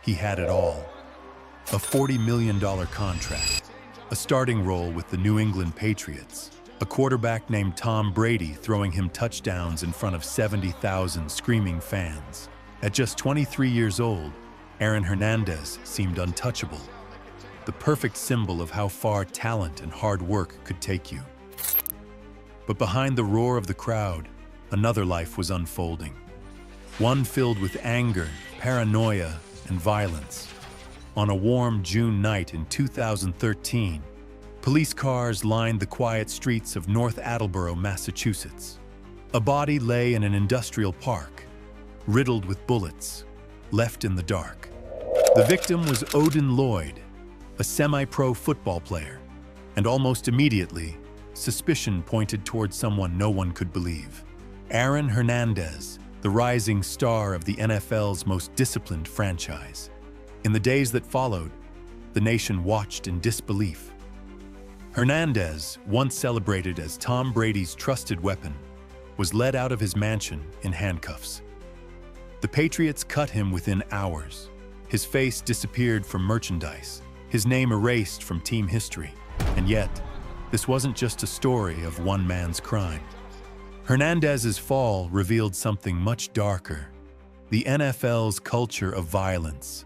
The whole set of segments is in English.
he had it all. A $40 million contract, a starting role with the New England Patriots, a quarterback named Tom Brady throwing him touchdowns in front of 70,000 screaming fans. At just 23 years old, Aaron Hernandez seemed untouchable, the perfect symbol of how far talent and hard work could take you. But behind the roar of the crowd, another life was unfolding. One filled with anger, paranoia, and violence. On a warm June night in 2013, police cars lined the quiet streets of North Attleboro, Massachusetts. A body lay in an industrial park, riddled with bullets, left in the dark. The victim was Odin Lloyd, a semi-pro football player, and almost immediately, suspicion pointed towards someone no one could believe. Aaron Hernandez, the rising star of the NFL's most disciplined franchise. In the days that followed, the nation watched in disbelief. Hernandez, once celebrated as Tom Brady's trusted weapon, was led out of his mansion in handcuffs. The Patriots cut him within hours. His face disappeared from merchandise, his name erased from team history. And yet, this wasn't just a story of one man's crime. Hernandez's fall revealed something much darker: the NFL's culture of violence,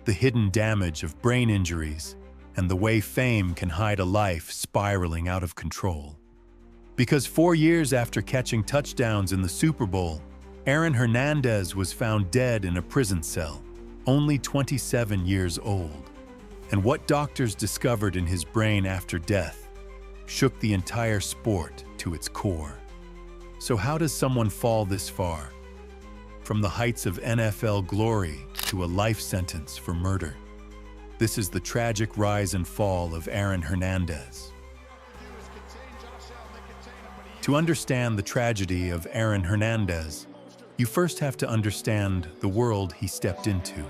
the hidden damage of brain injuries, and the way fame can hide a life spiraling out of control. Because 4 years after catching touchdowns in the Super Bowl, Aaron Hernandez was found dead in a prison cell, only 27 years old. And what doctors discovered in his brain after death shook the entire sport to its core. So how does someone fall this far? From the heights of NFL glory to a life sentence for murder. This is the tragic rise and fall of Aaron Hernandez. To understand the tragedy of Aaron Hernandez, you first have to understand the world he stepped into.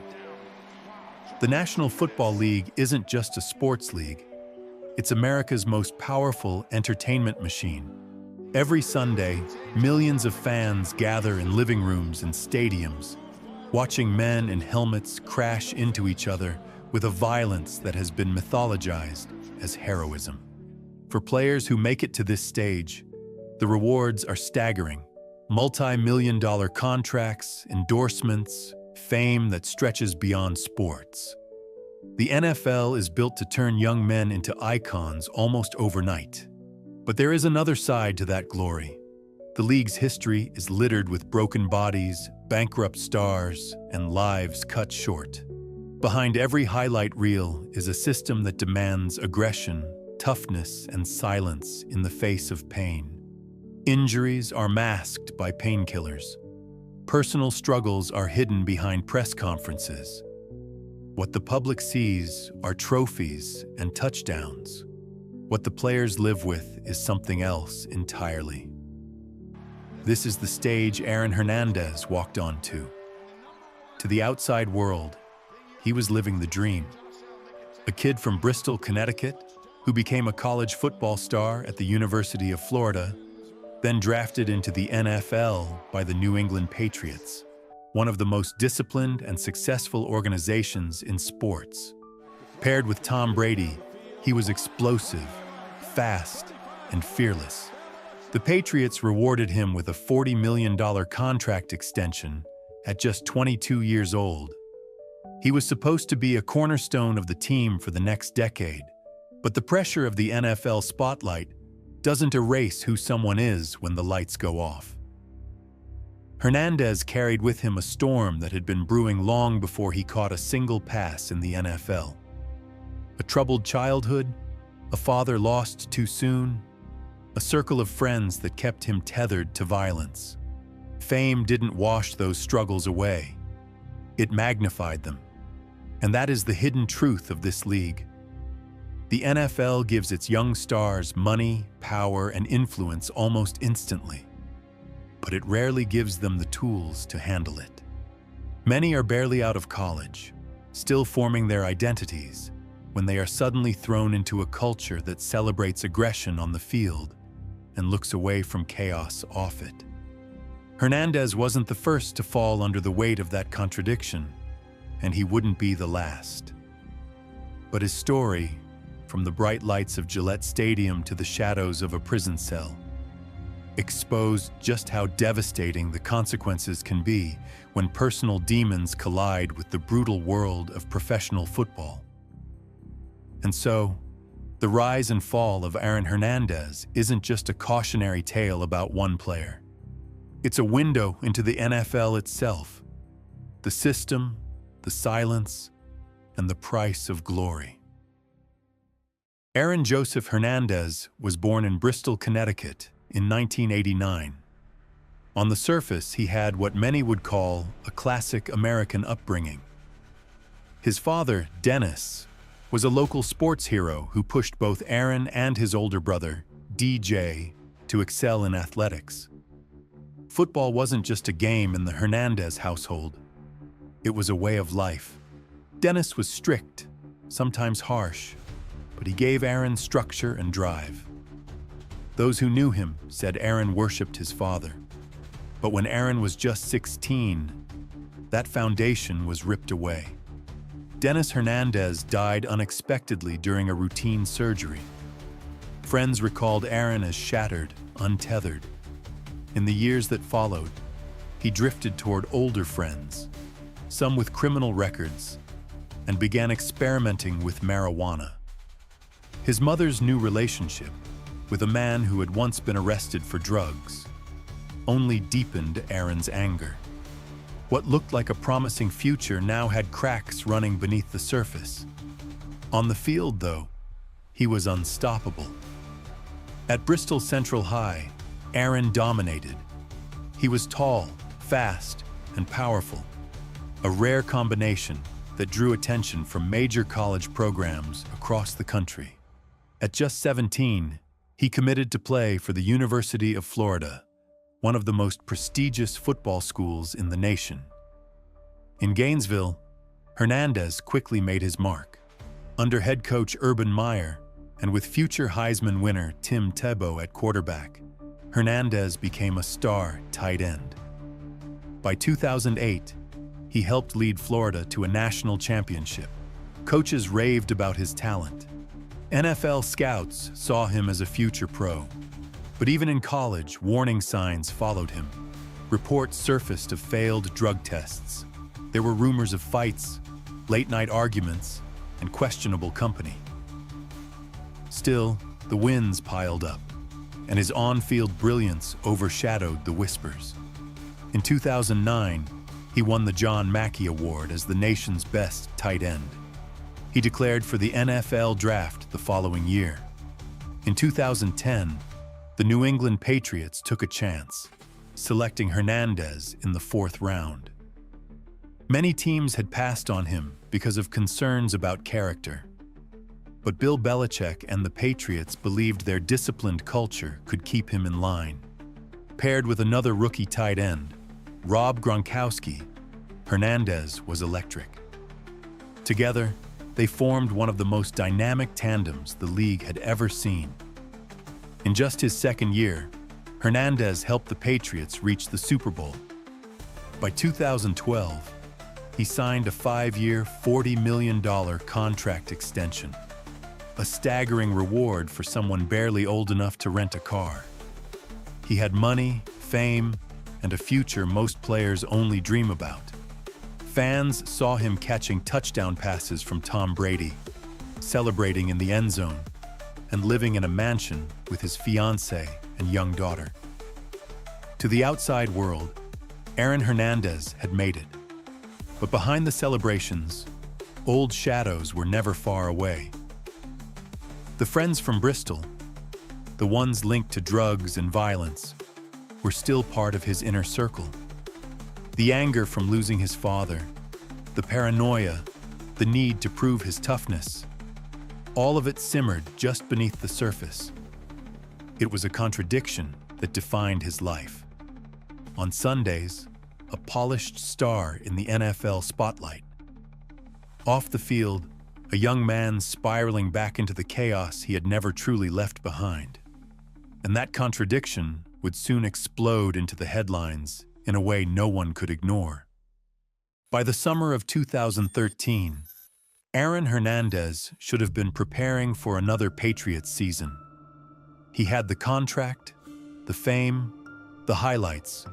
The National Football League isn't just a sports league. It's America's most powerful entertainment machine. Every Sunday, millions of fans gather in living rooms and stadiums, watching men in helmets crash into each other with a violence that has been mythologized as heroism. For players who make it to this stage, the rewards are staggering. Multi-million-dollar contracts, endorsements, fame that stretches beyond sports. The NFL is built to turn young men into icons almost overnight. But there is another side to that glory. The league's history is littered with broken bodies, bankrupt stars, and lives cut short. Behind every highlight reel is a system that demands aggression, toughness, and silence in the face of pain. Injuries are masked by painkillers. Personal struggles are hidden behind press conferences. What the public sees are trophies and touchdowns. What the players live with is something else entirely. This is the stage Aaron Hernandez walked onto. To the outside world, he was living the dream. A kid from Bristol, Connecticut, who became a college football star at the University of Florida, then drafted into the NFL by the New England Patriots, one of the most disciplined and successful organizations in sports. Paired with Tom Brady, he was explosive, fast, and fearless. The Patriots rewarded him with a $40 million contract extension at just 22 years old. He was supposed to be a cornerstone of the team for the next decade, but the pressure of the NFL spotlight doesn't erase who someone is when the lights go off. Hernandez carried with him a storm that had been brewing long before he caught a single pass in the NFL. A troubled childhood, a father lost too soon, a circle of friends that kept him tethered to violence. Fame didn't wash those struggles away. It magnified them. And that is the hidden truth of this league. The NFL gives its young stars money, power, and influence almost instantly, but it rarely gives them the tools to handle it. Many are barely out of college, still forming their identities, when they are suddenly thrown into a culture that celebrates aggression on the field and looks away from chaos off it. Hernandez wasn't the first to fall under the weight of that contradiction. and he wouldn't be the last. But his story, from the bright lights of Gillette Stadium to the shadows of a prison cell, exposed just how devastating the consequences can be when personal demons collide with the brutal world of professional football. And so, the rise and fall of Aaron Hernandez isn't just a cautionary tale about one player. It's a window into the NFL itself, the system, the silence, and the price of glory. Aaron Joseph Hernandez was born in Bristol, Connecticut in 1989. On the surface, he had what many would call a classic American upbringing. His father, Dennis, was a local sports hero who pushed both Aaron and his older brother, DJ, to excel in athletics. Football wasn't just a game in the Hernandez household. It was a way of life. Dennis was strict, sometimes harsh, but he gave Aaron structure and drive. Those who knew him said Aaron worshipped his father. But when Aaron was just 16, that foundation was ripped away. Dennis Hernandez died unexpectedly during a routine surgery. Friends recalled Aaron as shattered, untethered. In the years that followed, he drifted toward older friends, some with criminal records, and began experimenting with marijuana. His mother's new relationship, with a man who had once been arrested for drugs, only deepened Aaron's anger. What looked like a promising future now had cracks running beneath the surface. On the field, though, he was unstoppable. At Bristol Central High, Aaron dominated. He was tall, fast, and powerful, a rare combination that drew attention from major college programs across the country. At just 17, he committed to play for the University of Florida, one of the most prestigious football schools in the nation. In Gainesville, Hernandez quickly made his mark. Under head coach Urban Meyer, and with future Heisman winner Tim Tebow at quarterback, Hernandez became a star tight end. By 2008, he helped lead Florida to a national championship. Coaches raved about his talent. NFL scouts saw him as a future pro. But even in college, warning signs followed him. Reports surfaced of failed drug tests. There were rumors of fights, late-night arguments, and questionable company. Still, the wins piled up, and his on-field brilliance overshadowed the whispers. In 2009, he won the John Mackey Award as the nation's best tight end. He declared for the NFL draft the following year. In 2010, the New England Patriots took a chance, selecting Hernandez in the 4th round. Many teams had passed on him because of concerns about character. But Bill Belichick and the Patriots believed their disciplined culture could keep him in line. Paired with another rookie tight end, Rob Gronkowski, Hernandez was electric. Together, they formed one of the most dynamic tandems the league had ever seen. In just his second year, Hernandez helped the Patriots reach the Super Bowl. By 2012, he signed a 5-year, $40 million contract extension, a staggering reward for someone barely old enough to rent a car. He had money, fame, and a future most players only dream about. Fans saw him catching touchdown passes from Tom Brady, celebrating in the end zone, and living in a mansion with his fiancée and young daughter. To the outside world, Aaron Hernandez had made it. But behind the celebrations, old shadows were never far away. The friends from Bristol, the ones linked to drugs and violence, were still part of his inner circle. The anger from losing his father, the paranoia, the need to prove his toughness, all of it simmered just beneath the surface. It was a contradiction that defined his life. On Sundays, a polished star in the NFL spotlight. Off the field, a young man spiraling back into the chaos he had never truly left behind. And that contradiction would soon explode into the headlines in a way no one could ignore. By the summer of 2013, Aaron Hernandez should have been preparing for another Patriots season. He had the contract, the fame, the highlights,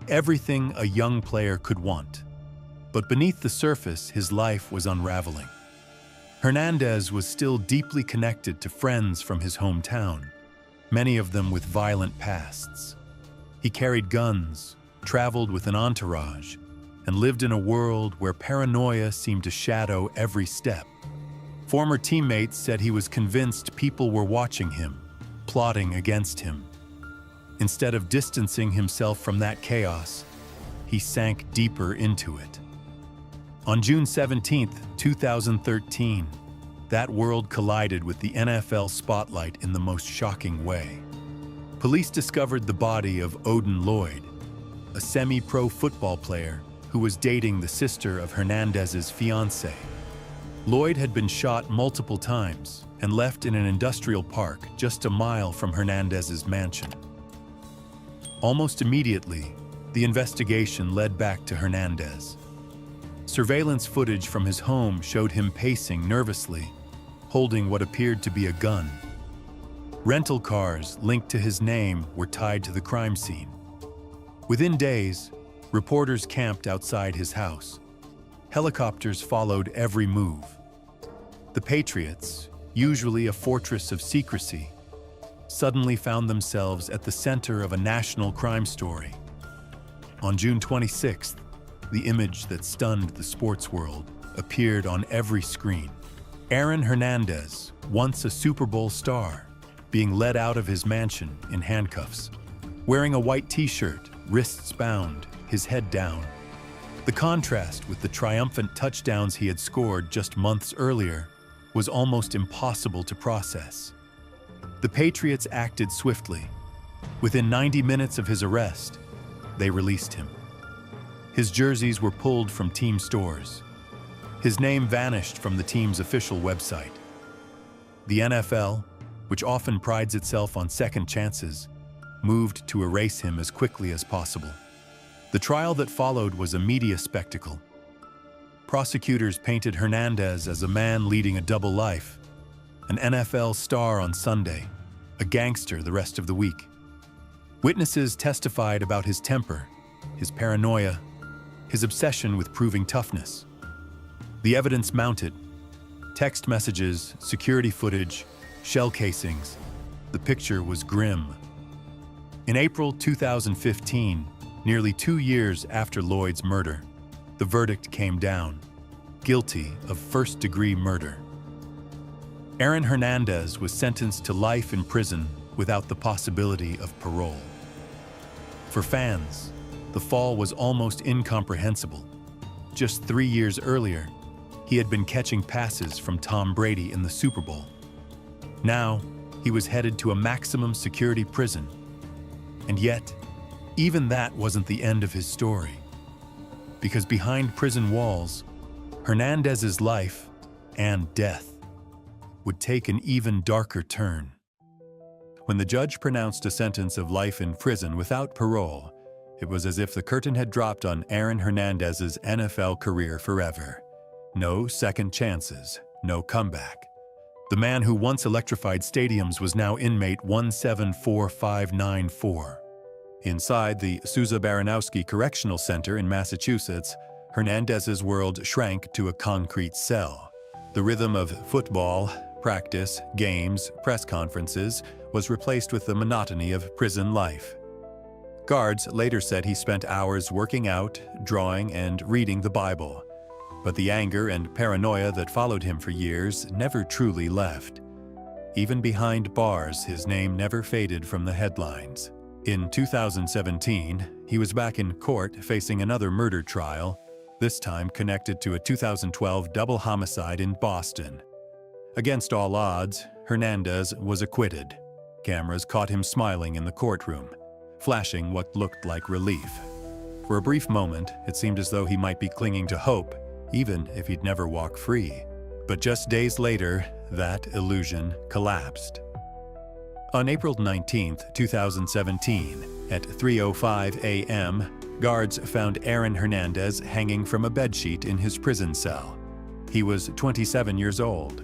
everything a young player could want. But beneath the surface, his life was unraveling. Hernandez was still deeply connected to friends from his hometown, many of them with violent pasts. He carried guns, traveled with an entourage, and lived in a world where paranoia seemed to shadow every step. Former teammates said he was convinced people were watching him, plotting against him. Instead of distancing himself from that chaos, he sank deeper into it. On June 17, 2013, that world collided with the NFL spotlight in the most shocking way. Police discovered the body of Odin Lloyd, a semi-pro football player who was dating the sister of Hernandez's fiancée. Lloyd had been shot multiple times and left in an industrial park just a mile from Hernandez's mansion. Almost immediately, the investigation led back to Hernandez. Surveillance footage from his home showed him pacing nervously, holding what appeared to be a gun. Rental cars linked to his name were tied to the crime scene. Within days, reporters camped outside his house. Helicopters followed every move. The Patriots, usually a fortress of secrecy, suddenly found themselves at the center of a national crime story. On June 26th, the image that stunned the sports world appeared on every screen. Aaron Hernandez, once a Super Bowl star, being led out of his mansion in handcuffs, wearing a white t-shirt, wrists bound, his head down. The contrast with the triumphant touchdowns he had scored just months earlier was almost impossible to process. The Patriots acted swiftly. Within 90 minutes of his arrest, they released him. His jerseys were pulled from team stores. His name vanished from the team's official website. The NFL, which often prides itself on second chances, moved to erase him as quickly as possible. The trial that followed was a media spectacle. Prosecutors painted Hernandez as a man leading a double life, an NFL star on Sunday, a gangster the rest of the week. Witnesses testified about his temper, his paranoia, his obsession with proving toughness. The evidence mounted: text messages, security footage, shell casings. The picture was grim. In April 2015, nearly 2 years after Lloyd's murder, the verdict came down: guilty of first-degree murder. Aaron Hernandez was sentenced to life in prison without the possibility of parole. For fans, the fall was almost incomprehensible. Just 3 years earlier, he had been catching passes from Tom Brady in the Super Bowl. Now, he was headed to a maximum security prison. And yet, even that wasn't the end of his story. Because behind prison walls, Hernandez's life and death would take an even darker turn. When the judge pronounced a sentence of life in prison without parole, it was as if the curtain had dropped on Aaron Hernandez's NFL career forever. No second chances, no comeback. The man who once electrified stadiums was now inmate 174594. Inside the Souza Baranowski Correctional Center in Massachusetts, Hernandez's world shrank to a concrete cell. The rhythm of football, practice, games, press conferences was replaced with the monotony of prison life. Guards later said he spent hours working out, drawing, and reading the Bible. But the anger and paranoia that followed him for years never truly left. Even behind bars, his name never faded from the headlines. In 2017, he was back in court facing another murder trial, this time connected to a 2012 double homicide in Boston. Against all odds, Hernandez was acquitted. Cameras caught him smiling in the courtroom, flashing what looked like relief. For a brief moment, it seemed as though he might be clinging to hope, even if he'd never walk free. But just days later, that illusion collapsed. On April 19, 2017, at 3:05 a.m., guards found Aaron Hernandez hanging from a bedsheet in his prison cell. He was 27 years old.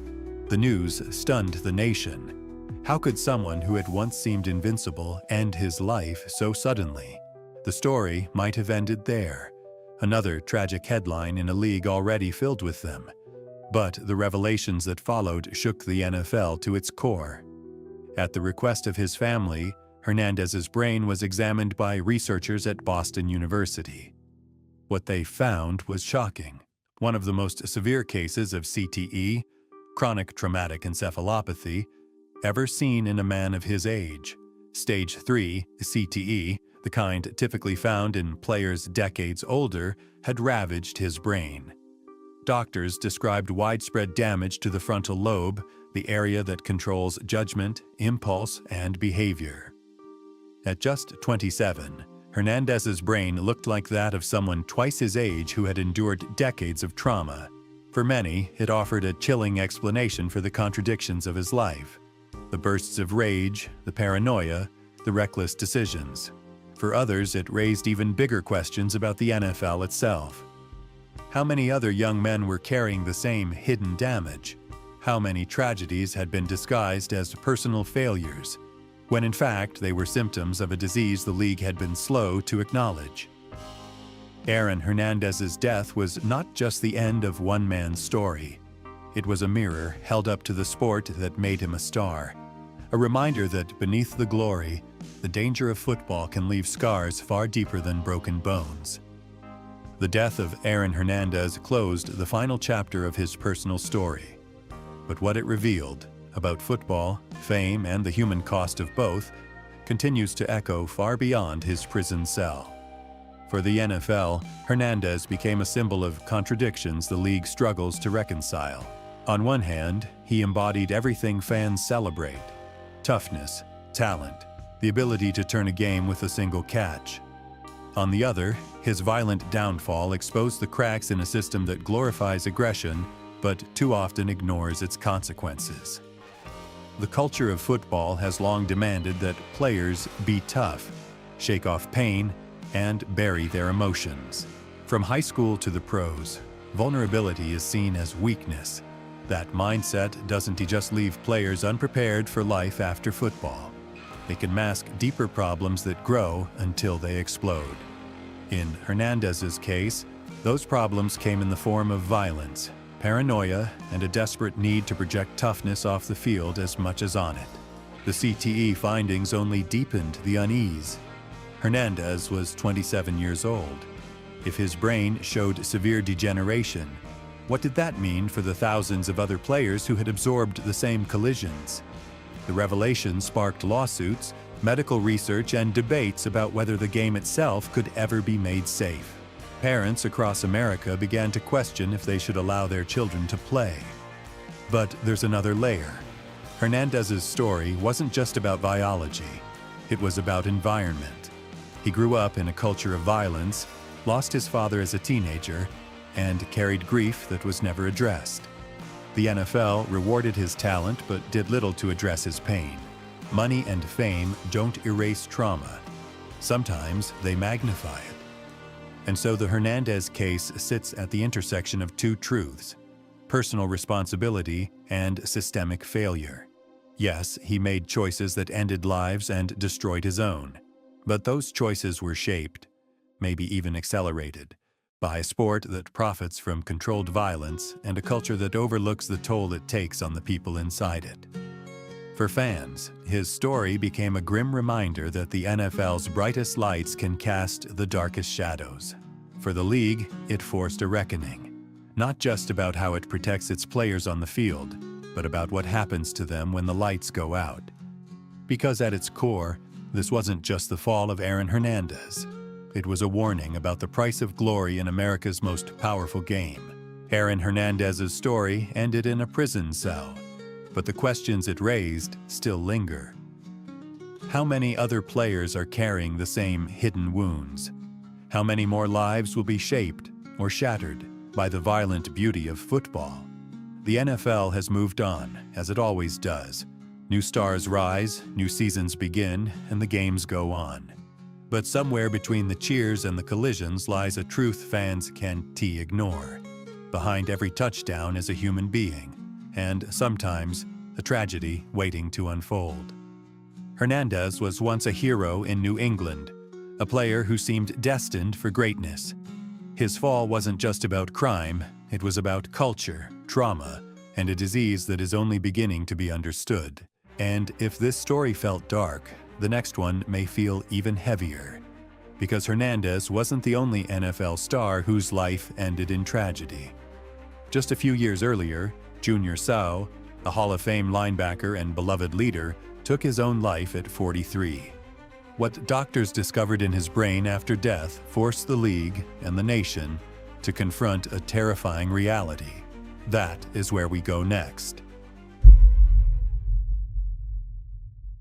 The news stunned the nation. How could someone who had once seemed invincible end his life so suddenly? The story might have ended there, another tragic headline in a league already filled with them. But the revelations that followed shook the NFL to its core. At the request of his family, Hernandez's brain was examined by researchers at Boston University. What they found was shocking. One of the most severe cases of CTE, chronic traumatic encephalopathy, ever seen in a man of his age. Stage 3 CTE, the kind typically found in players decades older, had ravaged his brain. Doctors described widespread damage to the frontal lobe, the area that controls judgment, impulse, and behavior. At just 27, Hernandez's brain looked like that of someone twice his age who had endured decades of trauma. For many, it offered a chilling explanation for the contradictions of his life. The bursts of rage, the paranoia, the reckless decisions. For others, it raised even bigger questions about the NFL itself. How many other young men were carrying the same hidden damage? How many tragedies had been disguised as personal failures, when in fact they were symptoms of a disease the league had been slow to acknowledge? Aaron Hernandez's death was not just the end of one man's story. It was a mirror held up to the sport that made him a star, a reminder that beneath the glory, the danger of football can leave scars far deeper than broken bones. The death of Aaron Hernandez closed the final chapter of his personal story. But what it revealed about football, fame, and the human cost of both continues to echo far beyond his prison cell. For the NFL, Hernandez became a symbol of contradictions the league struggles to reconcile. On one hand, he embodied everything fans celebrate: toughness, talent, the ability to turn a game with a single catch. On the other, his violent downfall exposed the cracks in a system that glorifies aggression but too often ignores its consequences. The culture of football has long demanded that players be tough, shake off pain, and bury their emotions. From high school to the pros, vulnerability is seen as weakness. That mindset doesn't just leave players unprepared for life after football. It can mask deeper problems that grow until they explode. In Hernandez's case, those problems came in the form of violence, paranoia, and a desperate need to project toughness off the field as much as on it. The CTE findings only deepened the unease. Hernandez was 27 years old. If his brain showed severe degeneration, what did that mean for the thousands of other players who had absorbed the same collisions? The revelation sparked lawsuits, medical research, and debates about whether the game itself could ever be made safe. Parents across America began to question if they should allow their children to play. But there's another layer. Hernandez's story wasn't just about biology. It was about environment. He grew up in a culture of violence, lost his father as a teenager, and carried grief that was never addressed. The NFL rewarded his talent but did little to address his pain. Money and fame don't erase trauma. Sometimes they magnify it. And so the Hernandez case sits at the intersection of two truths: personal responsibility and systemic failure. Yes, he made choices that ended lives and destroyed his own. But those choices were shaped, maybe even accelerated, by a sport that profits from controlled violence and a culture that overlooks the toll it takes on the people inside it. For fans, his story became a grim reminder that the NFL's brightest lights can cast the darkest shadows. For the league, it forced a reckoning, not just about how it protects its players on the field, but about what happens to them when the lights go out. Because at its core, this wasn't just the fall of Aaron Hernandez. It was a warning about the price of glory in America's most powerful game. Aaron Hernandez's story ended in a prison cell, but the questions it raised still linger. How many other players are carrying the same hidden wounds? How many more lives will be shaped or shattered by the violent beauty of football? The NFL has moved on, as it always does, New stars rise, new seasons begin, and the games go on. But somewhere between the cheers and the collisions lies a truth fans can't ignore. Behind every touchdown is a human being, and sometimes a tragedy waiting to unfold. Hernandez was once a hero in New England, a player who seemed destined for greatness. His fall wasn't just about crime, it was about culture, trauma, and a disease that is only beginning to be understood. And if this story felt dark, the next one may feel even heavier. Because Hernandez wasn't the only NFL star whose life ended in tragedy. Just a few years earlier, Junior Seau, a Hall of Fame linebacker and beloved leader, took his own life at 43. What doctors discovered in his brain after death forced the league and the nation to confront a terrifying reality. That is where we go next.